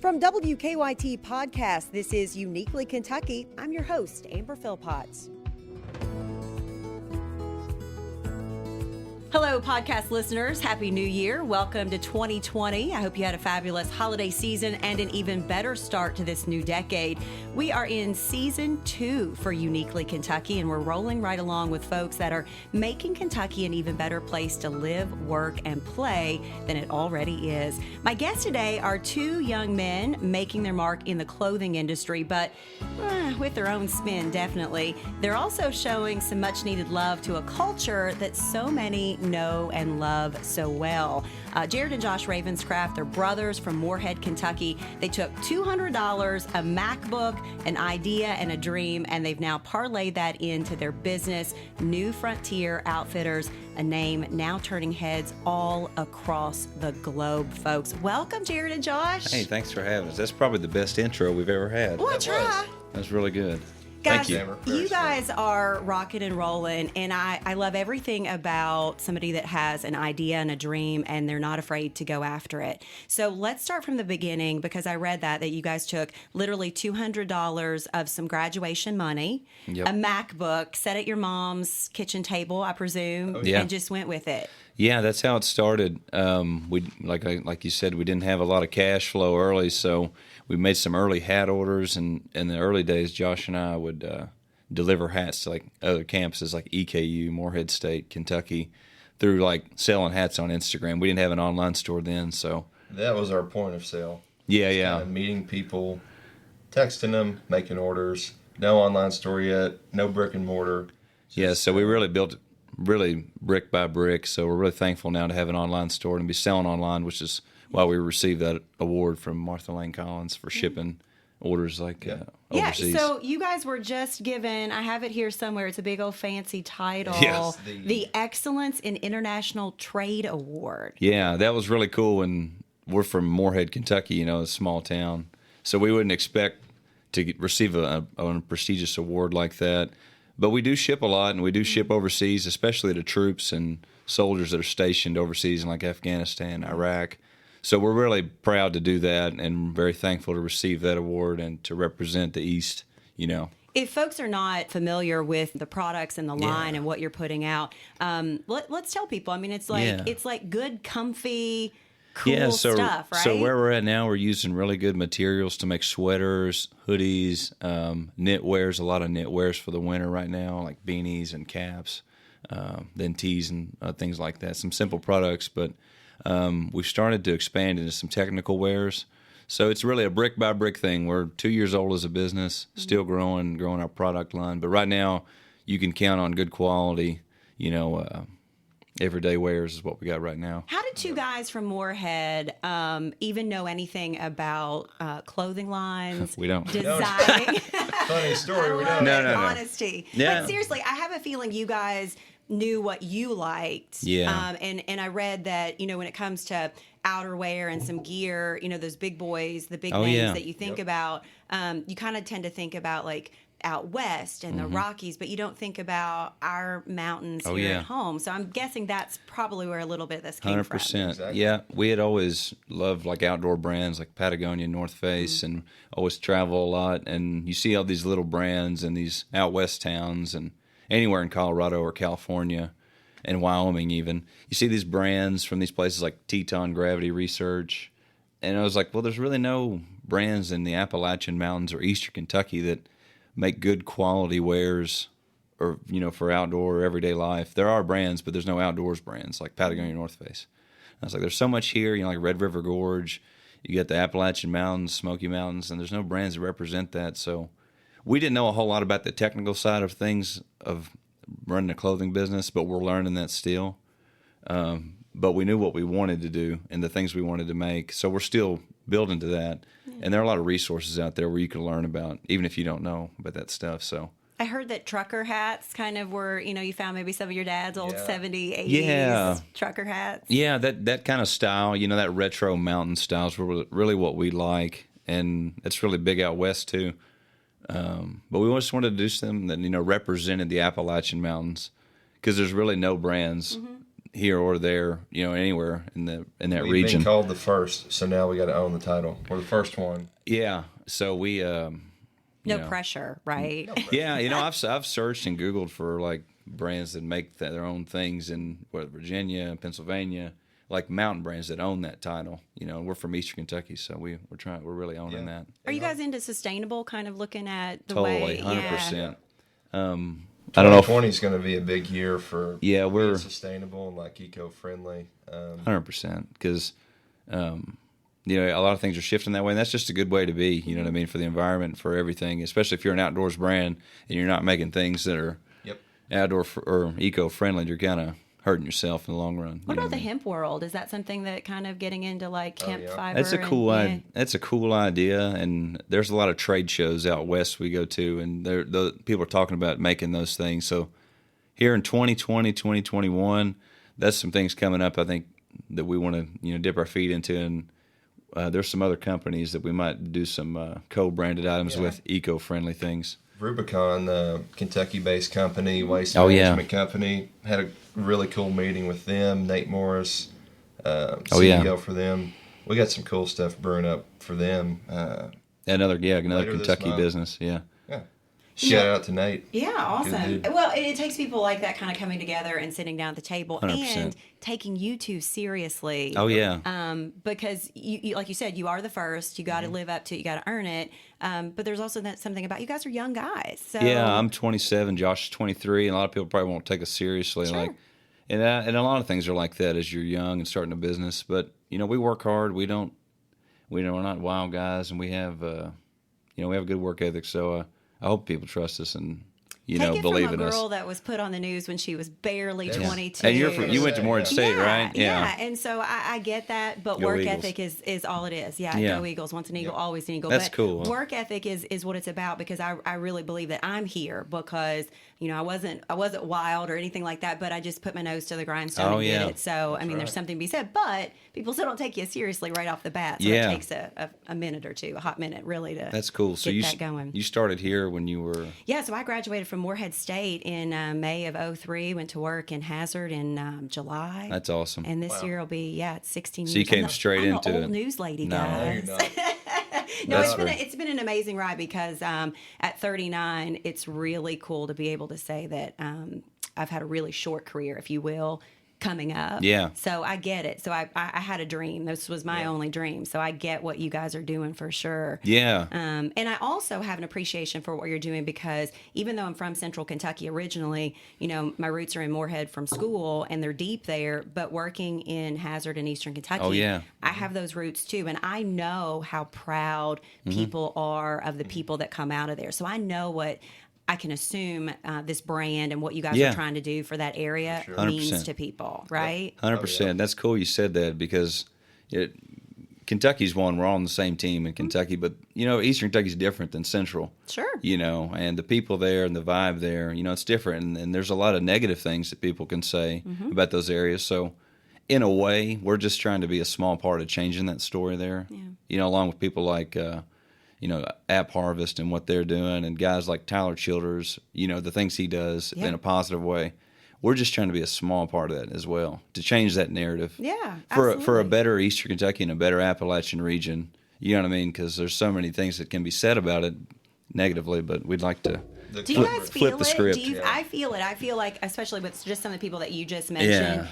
From WKYT Podcast, this is Uniquely Kentucky. I'm your host, Amber Philpott. Hello, podcast listeners. Happy New Year. Welcome to 2020. I hope you had a fabulous holiday season and an even better start to this new decade. We are in season 2 for Uniquely Kentucky, and we're rolling right along with folks that are making Kentucky an even better place to live, work, and play than it already is. My guests today are 2 young men making their mark in the clothing industry, but with their own spin, definitely. They're also showing some much-needed love to a culture that so many know and love so well. Jared and Josh Ravenscraft, they're brothers from Morehead, Kentucky. They took $200, a MacBook, an idea, and a dream, and they've now parlayed that into their business, New Frontier Outfitters, a name now turning heads all across the globe, folks. Welcome, Jared and Josh. Hey, thanks for having us. That's probably the best intro we've ever had. Well, try. That's really good. Guys, Thank you. You guys are rocking and rolling, and I love everything about somebody that has an idea and a dream, and they're not afraid to go after it. So let's start from the beginning, because I read that you guys took literally $200 of some graduation money, Yep. a MacBook, set at your mom's kitchen table, I presume, and just went with it. Yeah, that's how it started. We like you said, we didn't have a lot of cash flow early, so we made some early hat orders. And in the early days, Josh and I would deliver hats to like other campuses like EKU, Morehead State, Kentucky, through like selling hats on Instagram. We didn't have an online store then, so that was our point of sale. Yeah. Kind of meeting people, texting them, making orders. No online store yet. No brick and mortar. So we really built it really brick by brick. So we're really thankful now to have an online store and be selling online, which is why we received that award from Martha Lane Collins for shipping orders like overseas. Yeah, so you guys were just given, I have it here somewhere, it's a big old fancy title, Yes. the Excellence in International Trade Award. Yeah, that was really cool. And we're from Morehead, Kentucky, a small town. So we wouldn't expect to receive a prestigious award like that. But we do ship a lot, and we do ship overseas, especially to troops and soldiers that are stationed overseas in like Afghanistan, Iraq. So we're really proud to do that and very thankful to receive that award and to represent the East, If folks are not familiar with the products and the line and what you're putting out, let's tell people. I mean, it's like good, comfy, cool stuff, right? So where we're at now, we're using really good materials to make sweaters, hoodies, knitwears, a lot of knitwears for the winter right now, like beanies and caps, then tees and things like that. Some simple products, but we've started to expand into some technical wears. So it's really a brick by brick thing. We're 2 years old as a business, still growing our product line. But right now, you can count on good quality, everyday wears is what we got right now. How did 2 guys from Morehead even know anything about clothing lines? We don't. Designing. Funny story. We don't. No. Honesty. Yeah. But seriously, I have a feeling you guys knew what you liked. Yeah. And I read that, when it comes to outerwear and some gear, those big boys, the big names that you think about, you kind of tend to think about like out west and the Rockies, but you don't think about our mountains here at home. So I'm guessing that's probably where a little bit of this came 100%. from. Exactly. Yeah, we had always loved like outdoor brands like Patagonia, North Face, and always travel a lot. And you see all these little brands in these out west towns and anywhere in Colorado or California and Wyoming even. You see these brands from these places like Teton Gravity Research. And I was like, well, there's really no brands in the Appalachian Mountains or Eastern Kentucky that make good quality wares or, for outdoor or everyday life. There are brands, but there's no outdoors brands like Patagonia, North Face. And I was like, there's so much here, like Red River Gorge. You got the Appalachian Mountains, Smoky Mountains, and there's no brands that represent that. So we didn't know a whole lot about the technical side of things of running a clothing business, but we're learning that still. But we knew what we wanted to do and the things we wanted to make. So we're still building to that. And there are a lot of resources out there where you can learn about, even if you don't know about that stuff. So I heard that trucker hats kind of were, you found maybe some of your dad's old 70s, 80s trucker hats. Yeah, that kind of style, that retro mountain style is really what we like. And it's really big out west too. But we just wanted to do something that, represented the Appalachian Mountains because there's really no brands here or there, anywhere in that We've region. been called the first, so now we got to own the title. We're the first one. Yeah. So we No pressure, right? yeah, I've searched and Googled for like brands that make their own things in Virginia, Pennsylvania, like mountain brands that own that title. We're from Eastern Kentucky, so we're really owning that. Are you guys into sustainable? Kind of looking at the Totally, way, 100%. I don't know. 2020 is going to be a big year for we're sustainable and like eco-friendly. 100%, because a lot of things are shifting that way, and that's just a good way to be. You know what I mean, for the environment, for everything. Especially if you're an outdoors brand and you're not making things that are outdoor or eco-friendly, you're kind of hurting yourself in the long run. What about the hemp world? Is that something that kind of getting into like hemp fiber? That's a cool That's a cool idea, and there's a lot of trade shows out west we go to, and the people are talking about making those things. So here in 2020, 2021, that's some things coming up, I think, that we want to dip our feet into, and there's some other companies that we might do some co-branded items with eco-friendly things. Rubicon, the Kentucky-based company, waste management company, had a really cool meeting with them. Nate Morris, CEO for them. We got some cool stuff brewing up for them. Another Kentucky business, Shout out to Nate. Yeah, awesome. Well, it takes people like that kind of coming together and sitting down at the table 100%. and taking you two seriously. Oh, yeah. Because, you like you said, you are the first. You got to live up to it. You got to earn it. But there's also something about you guys are young guys. So. Yeah, I'm 27. Josh is 23. And a lot of people probably won't take us seriously. Sure. And a lot of things are like that as you're young and starting a business. But, we work hard. We're not wild guys. And we have, we have a good work ethic. So, I hope people trust us and believe in us. From a girl that was put on the news when she was barely 22. And you went to Morehead State, right? Yeah. And so I get that, but Go work Eagles. ethic is all it is. Yeah, go Eagles. Once an Eagle, always an Eagle. That's but cool. Work ethic is what it's about, because I really believe that I'm here because I wasn't wild or anything like that, but I just put my nose to the grindstone and did it. So there's something to be said, but people still don't take you seriously right off the bat. So it takes a minute or two, a hot minute, really to That's cool. So get that going. You started here when you were So I graduated from Morehead State in May of 2003. Went to work in Hazard in July. That's awesome. And this year will be it's 16 years. So you came straight into I'm the it. old news lady, No, guys. you're not. No, it's been an amazing ride because at 39, it's really cool to be able to say that I've had a really short career, if you will, coming up. Yeah. So I get it. So I had a dream. This was my only dream. So I get what you guys are doing for sure. Yeah. And I also have an appreciation for what you're doing because even though I'm from Central Kentucky originally, my roots are in Morehead from school and they're deep there, but working in Hazard in Eastern Kentucky, I have those roots too. And I know how proud people are of the people that come out of there. So I know what I can assume this brand and what you guys are trying to do for that area means to people, right? 100%. That's cool you said that because Kentucky's one. We're all on the same team in Kentucky, but Eastern Kentucky's different than Central. Sure. And the people there and the vibe there, it's different. And there's a lot of negative things that people can say about those areas. So in a way, we're just trying to be a small part of changing that story there. Yeah. Along with people like App Harvest and what they're doing, and guys like Tyler Childers, the things he does in a positive way. We're just trying to be a small part of that as well, to change that narrative. Yeah, for a better Eastern Kentucky and a better Appalachian region. You know what I mean? Because there's so many things that can be said about it negatively, but we'd like to Do you guys feel flip the it? script. I feel it. I feel like, especially with just some of the people that you just mentioned,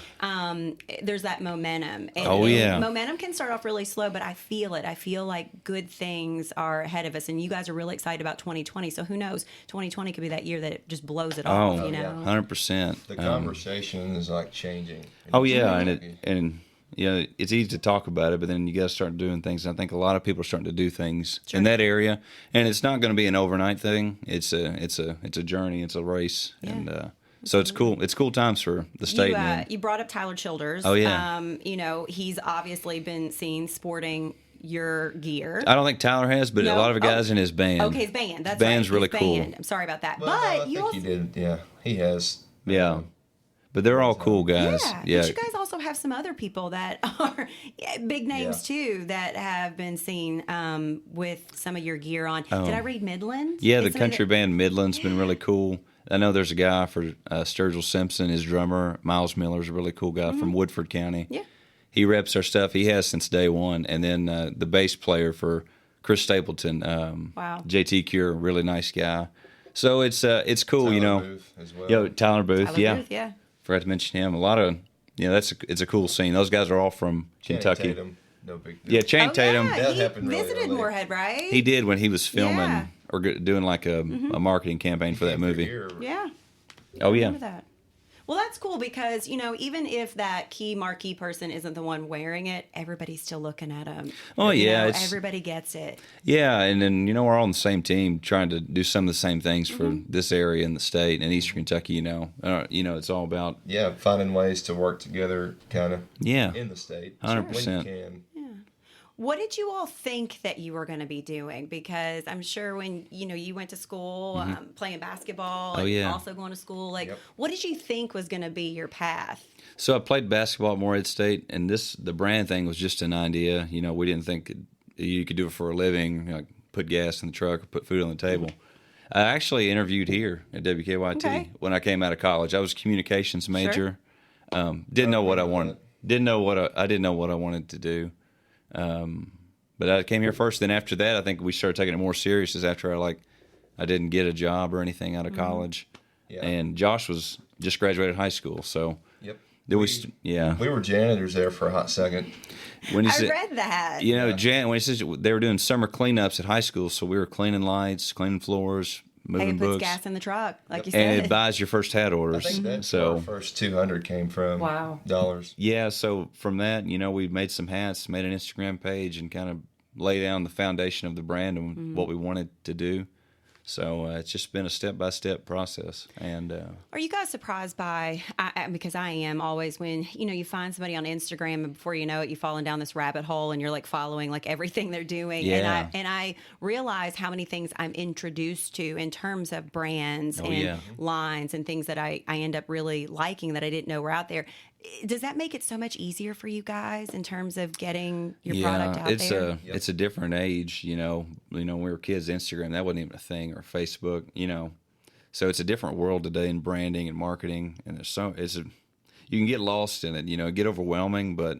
there's that momentum. And momentum can start off really slow, but I feel it. I feel like good things are ahead of us, and you guys are really excited about 2020. So who knows? 2020 could be that year that it just blows it off. 100%. The conversation is like changing. And it's easy to talk about it, but then you got to start doing things. And I think a lot of people are starting to do things in that area, and it's not going to be an overnight thing. It's a journey. It's a race, and so it's cool. It's cool times for the state. You brought up Tyler Childers. Oh yeah. He's obviously been seen sporting your gear. I don't think Tyler has, but a lot of guys in his band. Okay, his band. That's band's right. really cool. Band. I'm sorry about that, Well, but I think he did. Yeah, he has. Yeah. But they're all cool guys. Yeah. But you guys also have some other people that are big names too that have been seen with some of your gear on. Did I read Midland? Yeah, the country band Midland's been really cool. I know there's a guy for Sturgill Simpson, his drummer. Miles Miller's a really cool guy from Woodford County. Yeah. He reps our stuff. He has since day one. And then the bass player for Chris Stapleton, Wow. JT Cure, really nice guy. So it's cool, Tyler you know. Booth as well. Tyler Booth, Tyler Booth, yeah. Forgot to mention him. A lot of, it's a cool scene. Those guys are all from Channing Kentucky. Tatum, no big deal. Yeah, Channing Tatum. Yeah. That He happened really visited early. Morehead, right? He did when he was filming Yeah. or doing like a marketing campaign for that movie. Yeah. Oh, I yeah. remember that. Well, that's cool because, even if that key marquee person isn't the one wearing it, everybody's still looking at them. Oh, yeah. Everybody gets it. Yeah, and then, we're all on the same team trying to do some of the same things for this area in the state and Eastern Kentucky, it's all about. Yeah, finding ways to work together kind of Yeah. in the state. 100%. When you can. What did you all think that you were going to be doing? Because I'm sure when, you went to school playing basketball and yeah. also going to school, Yep. what did you think was going to be your path? So I played basketball at Morehead State, and the brand thing was just an idea. We didn't think you could do it for a living, like put gas in the truck or put food on the table. I actually interviewed here at WKYT when I came out of college. I was a communications major. Didn't know what I wanted. I didn't know what I wanted to do. But I came here first. Then after that, I think we started taking it more serious. Is after I didn't get a job or anything out of college, and Josh was just graduated high school. So Yep. we were janitors there for a hot second. When he I said, read that. when he says they were doing summer cleanups at high school, so we were cleaning lights, cleaning floors, moving It puts books, gas in the truck, like you said. and it buys your first hat I orders. think that's so where our first 200 came from. Wow. Dollars. yeah, so from that, we made some hats, made an Instagram page, and kind of lay down the foundation of the brand and what we wanted to do. So it's just been a step-by-step process. And Are you guys surprised by, because I am always when, you find somebody on Instagram and before you know it, you've fallen down this rabbit hole and you're like following like everything they're doing. Yeah. And I realize how many things I'm introduced to in terms of brands and yeah. lines and things that I end up really liking that I didn't know were out there. Does that make it so much easier for you guys in terms of getting your product out there? It's a different age, when we were kids, Instagram, that wasn't even a thing, or Facebook, So it's a different world today in branding and marketing, and you can get lost in it, get overwhelming, but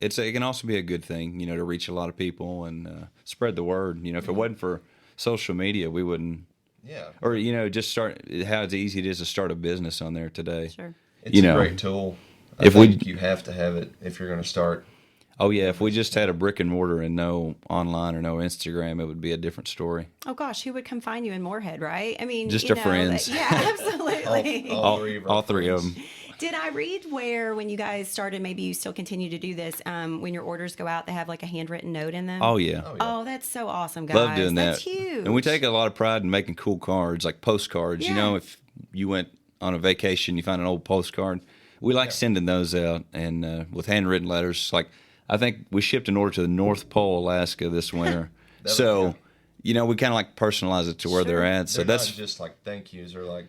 it can also be a good thing, to reach a lot of people and spread the word. If it wasn't for social media, we wouldn't. Yeah. Or just start how easy it is to start a business on there today. Sure. It's a great tool. I think you have to have it if you're going to start. Oh, yeah. If we just had a brick and mortar and no online or no Instagram, it would be a different story. Oh, gosh, who would come find you in Morehead, right? I mean, just our friends. Yeah, absolutely. all three of them. Did I read where when you guys started, maybe you still continue to do this, when your orders go out, they have like a handwritten note in them? Oh, yeah. Oh, that's so awesome, guys. Love doing that. That's huge. And we take a lot of pride in making cool cards, like postcards. Yeah. If you went on a vacation, you find an old postcard. We like sending those out and with handwritten letters. Like, I think we shipped an order to the North Pole, Alaska this winter. So, we kind of like personalize it to where they're at. So they're that's not just like thank yous or like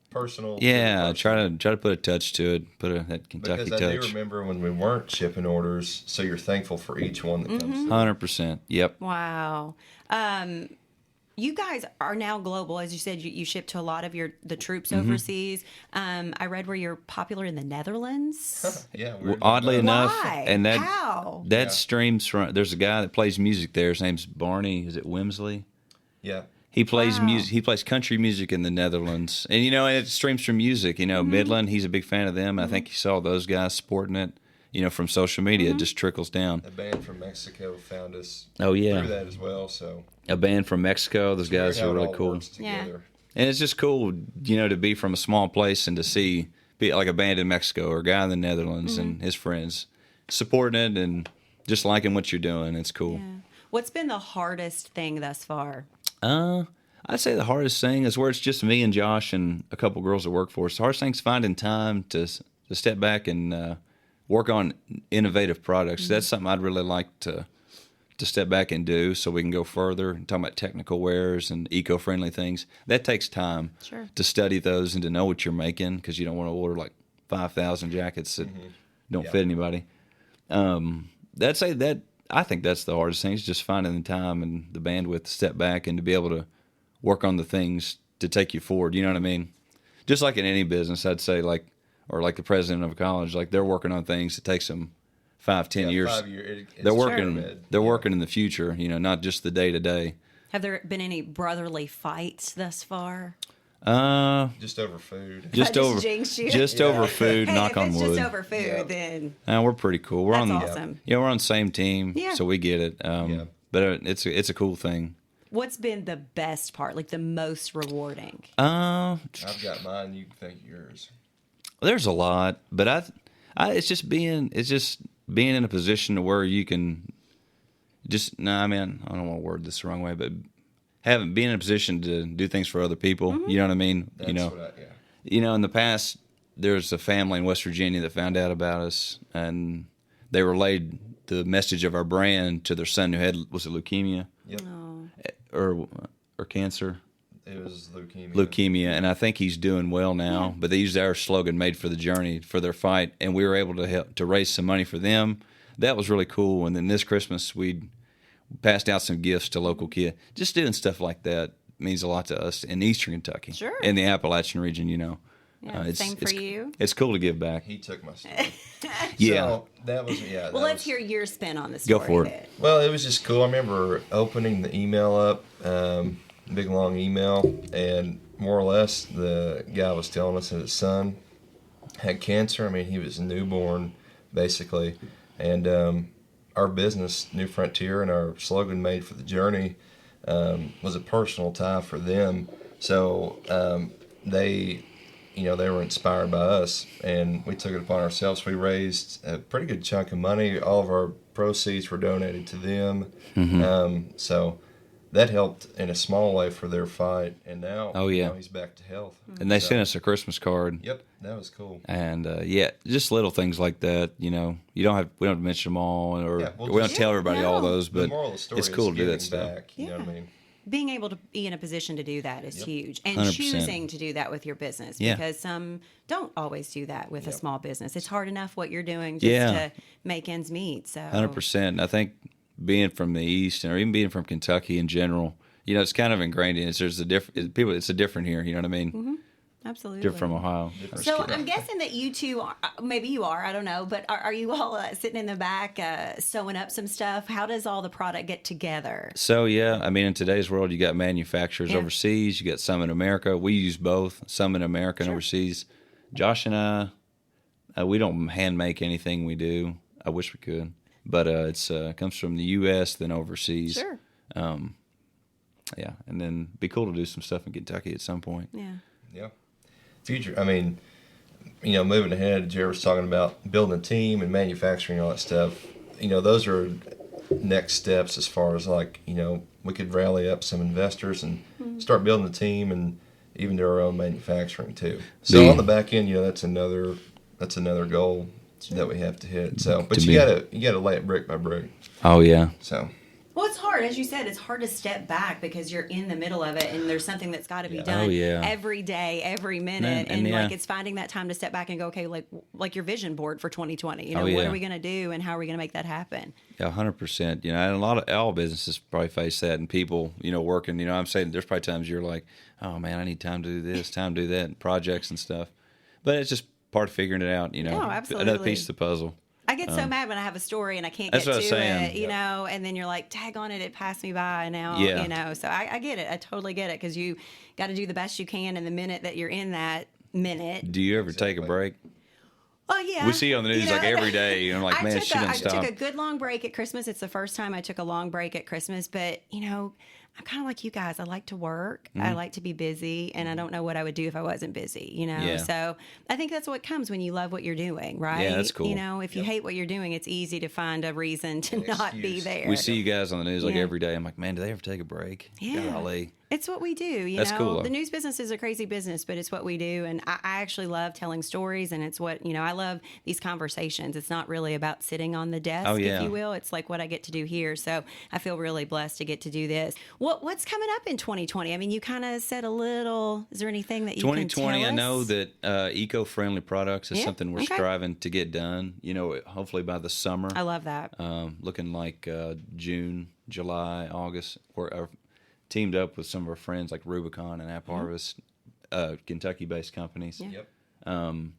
personal. Yeah, try to put a touch to it, that Kentucky because I do touch. remember when we weren't shipping orders, so you're thankful for each one that comes through. 100%. Yep. Wow. You guys are now global, as you said. You ship to a lot of the troops overseas. I read where you're popular in the Netherlands. Yeah. Oddly enough, Why? and How? that streams from. There's a guy that plays music there. His name's Barney. Is it Wimsley? Yeah. He plays music. He plays country music in the Netherlands, and it streams from music. Midland. He's a big fan of them. I think he saw those guys sporting it. From social media, it just trickles down. A band from Mexico found us. Oh, yeah. Through that as well. So A band from Mexico. Those guys are really cool. Yeah. And it's just cool, to be from a small place and to be like a band in Mexico or a guy in the Netherlands and his friends supporting it and just liking what you're doing. It's cool. Yeah. What's been the hardest thing thus far? I'd say the hardest thing is where it's just me and Josh and a couple girls that work for us. The hardest thing is finding time to step back and work on innovative products. That's something I'd really like to step back and do so we can go further. Talking about technical wares and eco-friendly things. That takes time to study those and to know what you're making because you don't want to order like 5,000 jackets that don't fit anybody. I think that's the hardest thing is just finding the time and the bandwidth to step back and to be able to work on the things to take you forward. You know what I mean? just like in any business, I'd say or like the president of a college, like they're working on things that takes them 5-10 years. 5 years. They're working. They're working in the future. Not just the day to day. Have there been any brotherly fights thus far? Just over food. Just over food. Hey, knock if on it's wood. just over food, then we're pretty cool. We're awesome. We're on the same team, so we get it. But it's a cool thing. What's been the best part, like the most rewarding? I've got mine. You can think yours. There's a lot, but it's just being in a position to where you can I don't want to word this the wrong way, but being in a position to do things for other people. Mm-hmm. You know what I mean? That's in the past, there's a family in West Virginia that found out about us, and they relayed the message of our brand to their son who had leukemia, or cancer. It was leukemia. Leukemia, and I think he's doing well now. But they used our slogan, "Made for the Journey," for their fight, and we were able to help to raise some money for them. That was really cool. And then this Christmas, we passed out some gifts to local kids. Just doing stuff like that means a lot to us in Eastern Kentucky, in the Appalachian region. Same for you. It's cool to give back. He took my story. So that was Well, let's hear your spin on the story. Go for it. Well, it was just cool. I remember opening the email up, big long email, and more or less the guy was telling us that his son had cancer. I mean, he was newborn, basically, and our business, New Frontier, and our slogan, "Made for the Journey," was a personal tie for them. So they were inspired by us, and we took it upon ourselves. We raised a pretty good chunk of money. All of our proceeds were donated to them. Mm-hmm. So that helped in a small way for their fight. And now, he's back to health. And they sent us a Christmas card. Yep, that was cool. And just little things like that. We don't have to mention them all, or we don't tell everybody all those. But the moral of the story it's cool is to do that giving stuff. back, you know what I mean? Being able to be in a position to do that is huge, and 100%. choosing to do that with your business, because some don't always do that with a small business. It's hard enough what you're doing just to make ends meet. So 100%. I think being from the East, or even being from Kentucky in general, it's kind of ingrained in us. There's it's a different here. You know what I mean? Mm-hmm. Absolutely. Different from Ohio. So I'm guessing that you two, maybe you are, I don't know, but are you all sitting in the back sewing up some stuff? How does all the product get together? So, in today's world, you got manufacturers overseas. You got some in America. We use both, some in America and overseas. Josh and I, we don't hand make anything we do. I wish we could. But it comes from the U.S., then overseas. Sure. And then be cool to do some stuff in Kentucky at some point. Yeah. Future, moving ahead, Jared was talking about building a team and manufacturing, all that stuff. Those are next steps as far as we could rally up some investors and start building a team and even do our own manufacturing too. So on the back end, that's another goal that we have to hit. So, but you gotta lay it brick by brick. Oh yeah. So. Well, it's hard. As you said, it's hard to step back because you're in the middle of it, and there's something that's got to be done every day, every minute. And it's finding that time to step back and go, okay, like your vision board for 2020. What are we going to do, and how are we going to make that happen? Yeah, 100%. And all businesses probably face that, and people, working. I'm saying there's probably times you're like, oh man, I need time to do this, time to do that, and projects and stuff. But it's just part of figuring it out. Absolutely. Another piece of the puzzle. I get so mad when I have a story and I can't get to it, and then you're like, tag on it passed me by now, So I get it. I totally get it, because you got to do the best you can in the minute that you're in that minute. Do you ever take a break? Oh, yeah. We see on the news every day, man, she didn't stop. I took a good long break at Christmas. It's the first time I took a long break at Christmas, but, I'm kind of like you guys. I like to work. I like to be busy, and I don't know what I would do if I wasn't busy, So I think that's what comes when you love what you're doing, right? Yeah, that's cool. If you hate what you're doing, it's easy to find a reason to not be there. We see you guys on the news every day. I'm like, man, do they ever take a break? Yeah. Golly. It's what we do, That's cool, though. The news business is a crazy business, but it's what we do, and I actually love telling stories, and it's what, I love these conversations. It's not really about sitting on the desk, if you will. It's like what I get to do here, so I feel really blessed to get to do this. What's coming up in 2020? You kind of said a little. Is there anything that you can tell us? 2020, I know that eco-friendly products is something we're striving to get done, hopefully by the summer. I love that. Looking like June, July, August, teamed up with some of our friends like Rubicon and App Harvest, Kentucky-based companies. Yeah. Yep.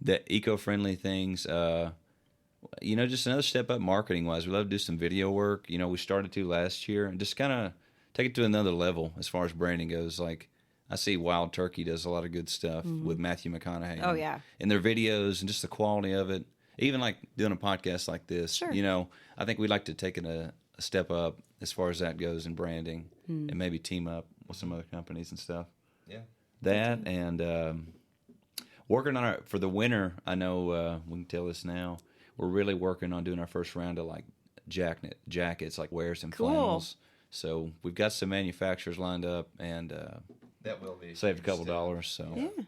The eco-friendly things, just another step up marketing-wise. We love to do some video work. We started to last year and just kind of take it to another level as far as branding goes. Like, I see Wild Turkey does a lot of good stuff with Matthew McConaughey. Oh, yeah. And their videos and just the quality of it. Even like doing a podcast like this, Sure. I think we'd like to take it a step up as far as that goes in branding and maybe team up with some other companies and stuff. Yeah. That and working on it for the winter. I know we can tell this now. We're really working on doing our first round of like jackets, like wears and flannels. So we've got some manufacturers lined up and that will be saved a couple dollars. So Yeah.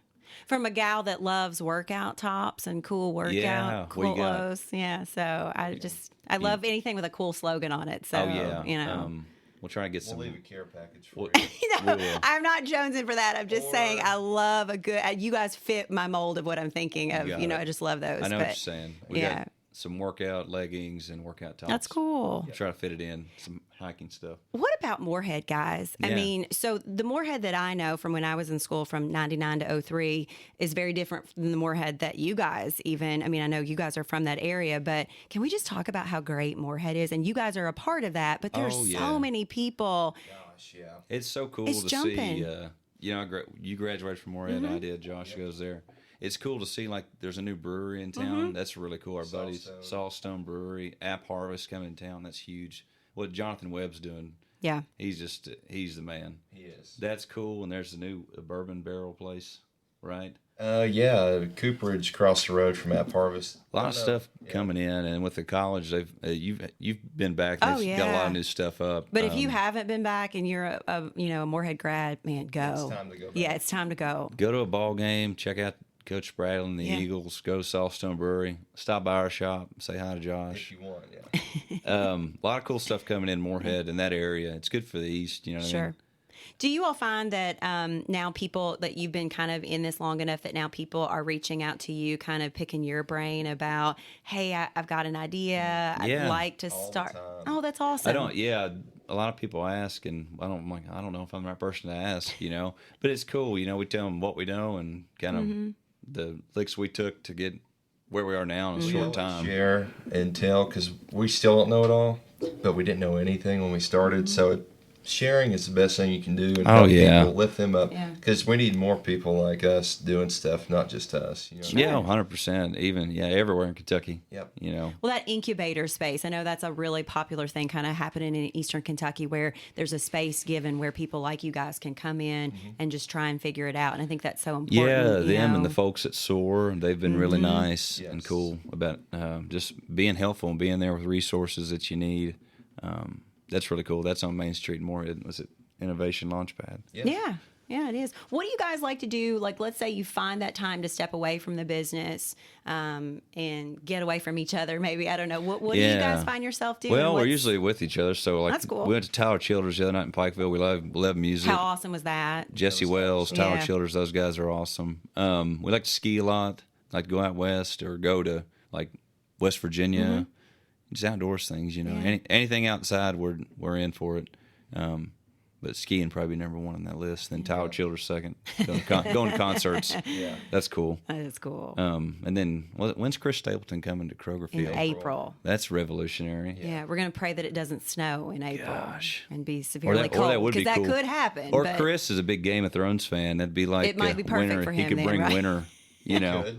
From a gal that loves workout tops and cool workout clothes. Yeah. So I love anything with a cool slogan on it. So, we'll try to get some. We'll leave a care package for you. I'm not jonesing for that. I'm just saying I love a good. You guys fit my mold of what I'm thinking of. I just love those. I know what you're saying. We got some workout leggings and workout tops. That's cool. We'll try to fit it in some hiking stuff. What about Morehead, guys? Yeah. I mean, so the Morehead that I know from when I was in school from 99 to 03 is very different than the Morehead that you guys even, I mean, I know you guys are from that area, but can we just talk about how great Morehead is? And you guys are a part of that, but there's so many people. Gosh, yeah. It's so cool It's to jumping. see. You graduated from Morehead. I did. Josh goes there. It's cool to see, like, there's a new brewery in town. That's really cool. Our buddies, Saltstone Brewery, App Harvest coming in town. That's huge. What Jonathan Webb's doing. Yeah. He's the man. He is. That's cool. And there's the new bourbon barrel place, right? Cooperage across the road from App Harvest. A lot of stuff coming in, and with the college, you've been back. They've got a lot of new stuff up. But if you haven't been back and you're a Morehead grad, man, go. It's time to go back. Yeah, it's time to go. Go to a ball game, check out Coach Bradley and the Eagles, go to Saltstone Brewery, stop by our shop, say hi to Josh. If you want, yeah. A lot of cool stuff coming in Morehead in that area. It's good for the East, you know what I mean? Do you all find that now people that you've been kind of in this long enough that now people are reaching out to you, kind of picking your brain about, hey, I've got an idea. I'd like to start. Oh, that's awesome. A lot of people ask, and I don't know if I'm the right person to ask, but it's cool. We tell them what we know and kind of the licks we took to get where we are now in a short time. Share and tell, because we still don't know it all, but we didn't know anything when we started. So sharing is the best thing you can do, and help people, lift them up, because we need more people like us doing stuff, not just us. 100%. Even everywhere in Kentucky. Yep. Well, that incubator space, I know that's a really popular thing kind of happening in Eastern Kentucky, where there's a space given where people like you guys can come in and just try and figure it out, and I think that's so important. Yeah, and the folks at SOAR, they've been really nice and cool about just being helpful and being there with resources that you need. That's really cool. That's on Main Street in Morehead. Was it Innovation Launchpad? Yeah, it is. What do you guys like to do? Like, let's say you find that time to step away from the business and get away from each other. Maybe, I don't know. What do you guys find yourself doing? Well, we're usually with each other. So, like, that's cool. We went to Tyler Childers the other night in Pikeville. We love music. How awesome was that? Jesse Wells, Tyler Childers, those guys are awesome. We like to ski a lot. Like to go out west or go to, like, West Virginia. Just outdoors things, anything outside, we're in for it. But skiing probably number one on that list. Then Tyler Childers second. Going to concerts. Yeah, that's cool. That is cool. And then when's Chris Stapleton coming to Kroger Field? In April. That's revolutionary. Yeah, we're going to pray that it doesn't snow in April. Gosh. And be severely cold, because that could happen. Or Chris is a big Game of Thrones fan. That'd be like it might be perfect winter. for him. He could bring winter. Yeah.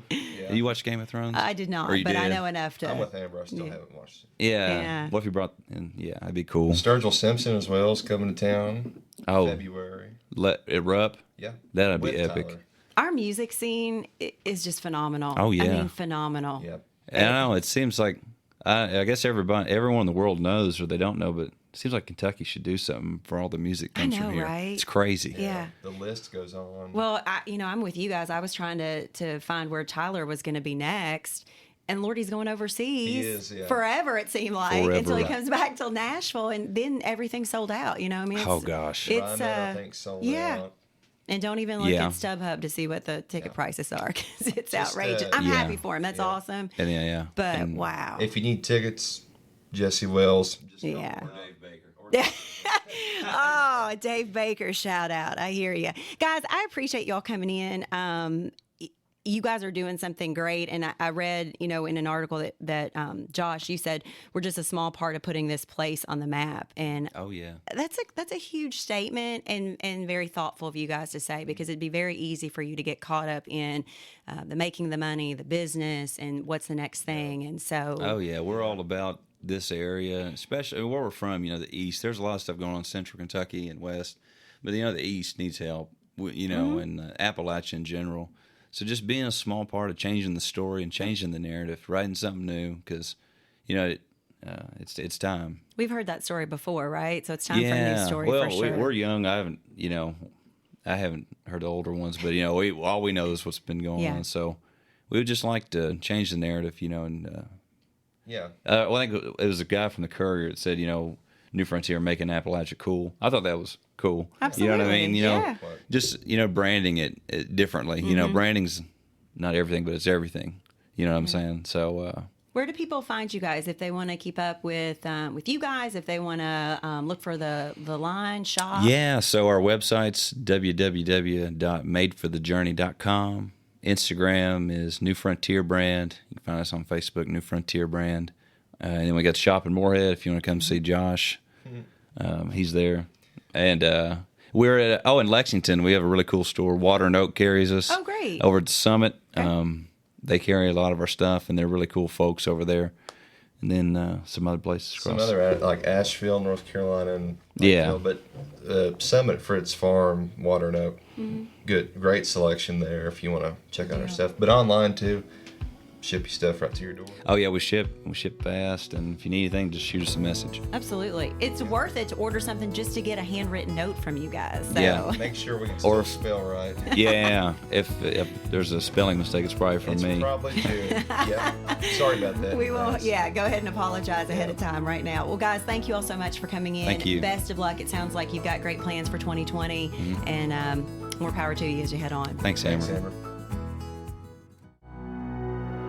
You watch Game of Thrones? I did not, but I know enough to. I'm with Amber. I still haven't watched it. Yeah. What if you brought in? Yeah, that'd be cool. Sturgill Simpson as well is coming to town in February. Let it erupt? Yeah. That'd be epic. Tyler. Our music scene is just phenomenal. Oh, yeah. I mean, phenomenal. Yep. And I know, it seems like, I guess everyone in the world knows, or they don't know, but it seems like Kentucky should do something for all the music that comes from here. Right? It's crazy. Yeah. The list goes on. Well, I'm with you guys. I was trying to find where Tyler was going to be next. And Lord, he's going overseas. He is, forever, it seemed like, until he comes back till Nashville, and then everything's sold out. You know what I mean? Oh, gosh. It's I think sold out. And don't even look at StubHub to see what the ticket prices are, because it's outrageous. I'm happy for him. That's awesome. And But wow. If you need tickets, Jesse Wells. Or Dave Baker. Oh, Dave Baker, shout out. I hear you. Guys, I appreciate y'all coming in. You guys are doing something great. And I read, in an article that Josh, you said we're just a small part of putting this place on the map. And oh yeah, that's a huge statement and very thoughtful of you guys to say, because it'd be very easy for you to get caught up in the making the money, the business, and what's the next thing. And so, oh yeah, we're all about this area, especially where we're from. The East. There's a lot of stuff going on in Central Kentucky and West, but the East needs help. And Appalachian in general. So just being a small part of changing the story and changing the narrative, writing something new, because it's time. We've heard that story before, right? So it's time for a new story. Well, for sure. We're young. I haven't heard the older ones, but all we know is what's been going on. So we would just like to change the narrative, and well, I think it was a guy from the Courier that said, New Frontier making Appalachia cool. I thought that was cool. Absolutely. You know what I mean? Just branding it differently. Branding's not everything, but it's everything. You know what I'm saying? So where do people find you guys if they want to keep up with you guys, if they want to look for the line shop? Yeah, so our website's www.madeforthejourney.com. Instagram is New Frontier Brand. You can find us on Facebook, New Frontier Brand. And then we got the shop in Morehead if you want to come see Josh. He's there. And we're at, in Lexington, we have a really cool store. Water and Oak carries us. Oh, great. Over at the Summit. Okay. They carry a lot of our stuff, and they're really cool folks over there. And then some other places across. Some other, like Asheville, North Carolina, and but Summit, Fritz Farm, Water and Oak. Great selection there if you want to check out our stuff. But online, too. Ship your stuff right to your door. Oh yeah, we ship fast, and if you need anything, just shoot us a message. Absolutely, it's worth it to order something just to get a handwritten note from you guys. So. Yeah, make sure we can still spell right. Yeah, if there's a spelling mistake, it's probably from me. It's probably too. Yeah, sorry about that. We will. Yeah, go ahead and apologize ahead of time right now. Well, guys, thank you all so much for coming in. Thank you. Best of luck. It sounds like you've got great plans for 2020, and more power to you as you head on. Thanks, Amber. Thanks, Amber.